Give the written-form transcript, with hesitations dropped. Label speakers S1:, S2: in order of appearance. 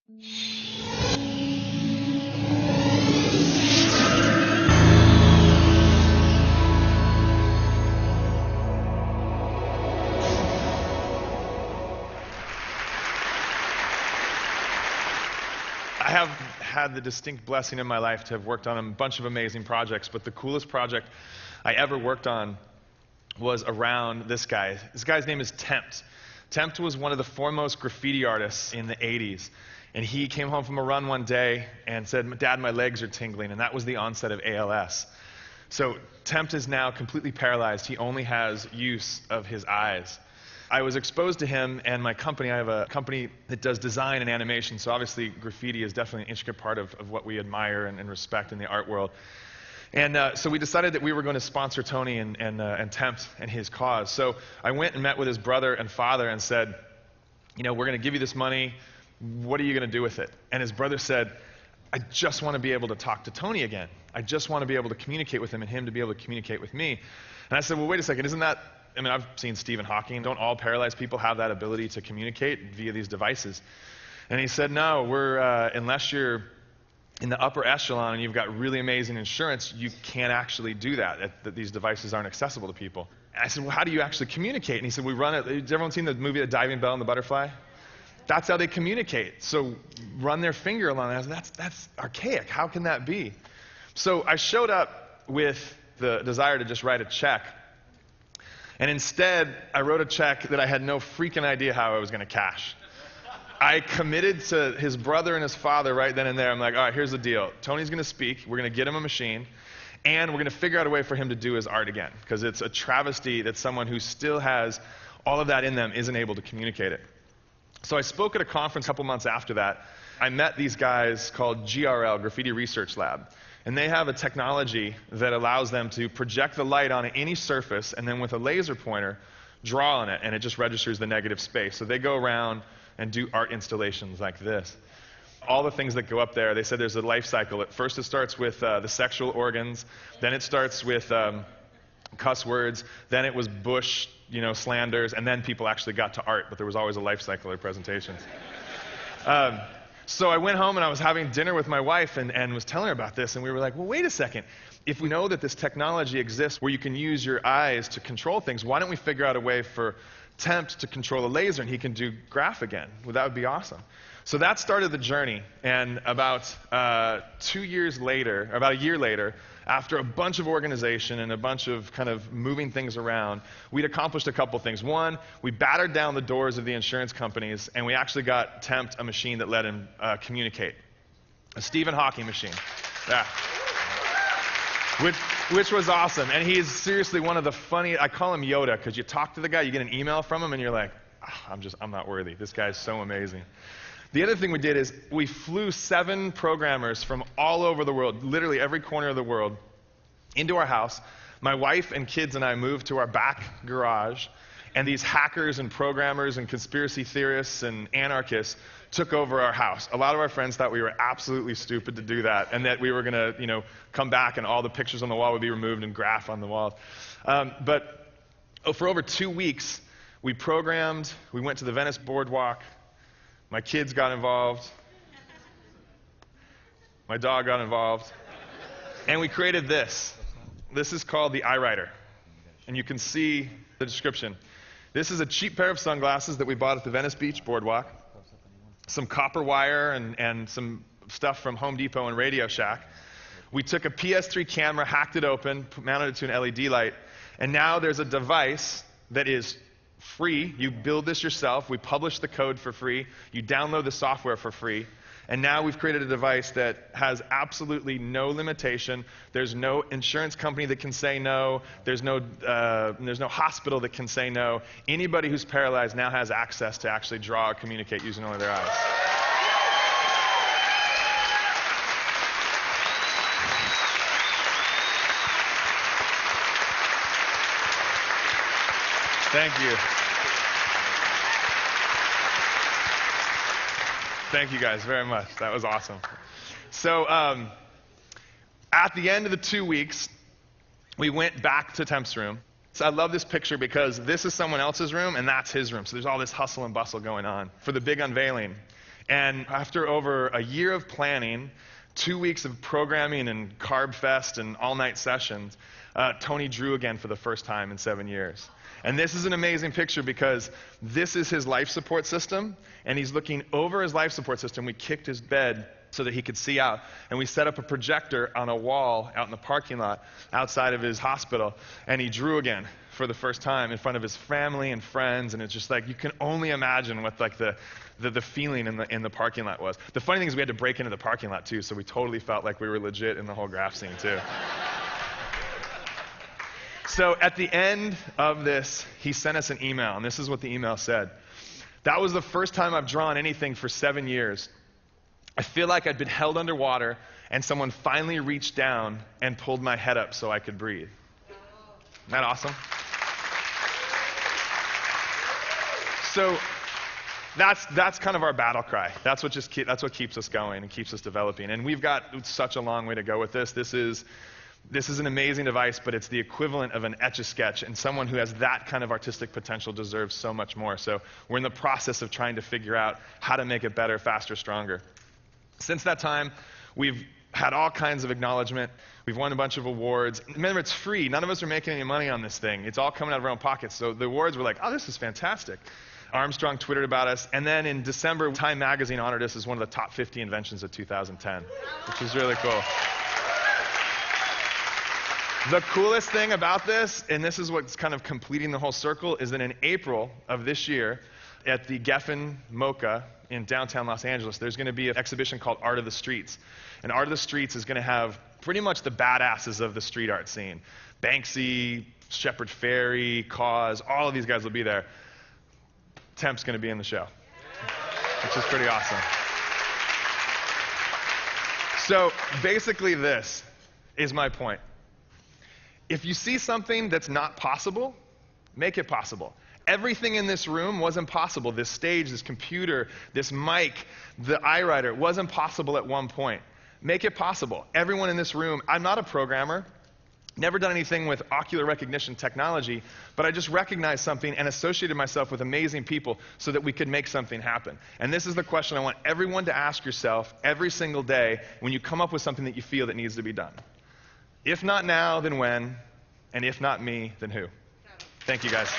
S1: I have had the distinct blessing in my life to have worked on a bunch of amazing projects, but the coolest project I ever worked on was around this guy. This guy's name is Tempt. Tempt was one of the foremost graffiti artists in the 80s. And he came home from a run one day and said, "Dad, my legs are tingling." And that was the onset of ALS. So Tempt is now completely paralyzed. He only has use of his eyes. I was exposed to him and my company. I have a company that does design and animation, so obviously graffiti is definitely an intricate part of what we admire and respect in the art world. And so we decided that we were going to sponsor Tony and Tempt and his cause. So I went and met with his brother and father and said, "You know, we're going to give you this money. What are you going to do with it?" And his brother said, "I just want to be able to talk to Tony again. I just want to be able to communicate with him and him to be able to communicate with me." And I said, "Well, wait a second, isn't that, I mean, I've seen Stephen Hawking. Don't all paralyzed people have that ability to communicate via these devices?" And he said, "No, unless you're in the upper echelon and you've got really amazing insurance, you can't actually do that. That these devices aren't accessible to people." And I said, "Well, how do you actually communicate?" And he said, "We run it." Has everyone seen the movie The Diving Bell and the Butterfly? That's how they communicate. So run their finger along that. I said, that's archaic. How can that be? So I showed up with the desire to just write a check. And instead, I wrote a check that I had no freaking idea how I was going to cash. I committed to his brother and his father right then and there. I'm like, "All right, here's the deal. Tony's going to speak. We're going to get him a machine. And we're going to figure out a way for him to do his art again. Because it's a travesty that someone who still has all of that in them isn't able to communicate it." So I spoke at a conference a couple months after that. I met these guys called GRL, Graffiti Research Lab. And they have a technology that allows them to project the light on any surface and then with a laser pointer, draw on it, and it just registers the negative space. So they go around and do art installations like this. All the things that go up there, they said there's a life cycle. At first it starts with the sexual organs, then it starts with cuss words, then it was Bush, slanders, and then people actually got to art, but there was always a life cycle of presentations. So I went home and I was having dinner with my wife and was telling her about this, and we were like, "Well, wait a second. If we know that this technology exists where you can use your eyes to control things, why don't we figure out a way for Tempt to control a laser and he can do graph again? Well, that would be awesome." So that started the journey, and about 2 years later, or about a year later, after a bunch of organization and a bunch of kind of moving things around, we'd accomplished a couple things. One, we battered down the doors of the insurance companies, and we actually got Tempt a machine that let him communicate. A Stephen Hawking machine. Yeah. Which was awesome. And he's seriously one of the funny, I call him Yoda, because you talk to the guy, you get an email from him, and you're like, I'm not worthy. This guy's so amazing. The other thing we did is we flew 7 programmers from all over the world, literally every corner of the world, into our house. My wife and kids and I moved to our back garage, and these hackers and programmers and conspiracy theorists and anarchists took over our house. A lot of our friends thought we were absolutely stupid to do that, and that we were going to, come back and all the pictures on the wall would be removed and graph on the walls. But for over 2 weeks, we programmed, we went to the Venice boardwalk. My kids got involved. My dog got involved. And we created this. This is called the iWriter. And you can see the description. This is a cheap pair of sunglasses that we bought at the Venice Beach boardwalk. Some copper wire and some stuff from Home Depot and Radio Shack. We took a PS3 camera, hacked it open, mounted it to an LED light, and now there's a device that is free. You build this yourself. We publish the code for free. You download the software for free. And now we've created a device that has absolutely no limitation. There's no insurance company that can say no. There's no hospital that can say no. Anybody who's paralyzed now has access to actually draw or communicate using only their eyes. Thank you. Thank you guys very much. That was awesome. So at the end of the 2 weeks, we went back to Tempt's room. So I love this picture because this is someone else's room and that's his room. So there's all this hustle and bustle going on for the big unveiling. And after over a year of planning, 2 weeks of programming and carb fest and all-night sessions, Tony drew again for the first time in 7 years. And this is an amazing picture because this is his life support system, and he's looking over his life support system. We kicked his bed so that he could see out, and we set up a projector on a wall out in the parking lot outside of his hospital, and he drew again for the first time in front of his family and friends, and it's just like, you can only imagine what like the feeling in the parking lot was. The funny thing is we had to break into the parking lot too, so we totally felt like we were legit in the whole graph scene too. So at the end of this, he sent us an email, and this is what the email said. That was the first time I've drawn anything for 7 years. I feel like I'd been held underwater, and someone finally reached down and pulled my head up so I could breathe. Isn't that awesome? So that's kind of our battle cry. That's what keeps us going and keeps us developing. And we've got such a long way to go with this. This is an amazing device, but it's the equivalent of an Etch-a-Sketch, and someone who has that kind of artistic potential deserves so much more. So we're in the process of trying to figure out how to make it better, faster, stronger. Since that time, we've had all kinds of acknowledgement. We've won a bunch of awards. Remember, it's free. None of us are making any money on this thing. It's all coming out of our own pockets. So the awards were like, oh, this is fantastic. Armstrong Twittered about us. And then in December, Time Magazine honored us as one of the top 50 inventions of 2010, which is really cool. The coolest thing about this, and this is what's kind of completing the whole circle, is that in April of this year, at the Geffen MoCA in downtown Los Angeles, there's going to be an exhibition called Art of the Streets. And Art of the Streets is going to have pretty much the badasses of the street art scene. Banksy, Shepard Fairey, Cause, all of these guys will be there. Temp's going to be in the show, which is pretty awesome. So basically this is my point. If you see something that's not possible, make it possible. Everything in this room wasn't possible. This stage, this computer, this mic, the iWriter, it wasn't possible at one point. Make it possible. Everyone in this room, I'm not a programmer, never done anything with ocular recognition technology, but I just recognized something and associated myself with amazing people so that we could make something happen. And this is the question I want everyone to ask yourself every single day when you come up with something that you feel that needs to be done. If not now, then when? And if not me, then who? Thank you, guys.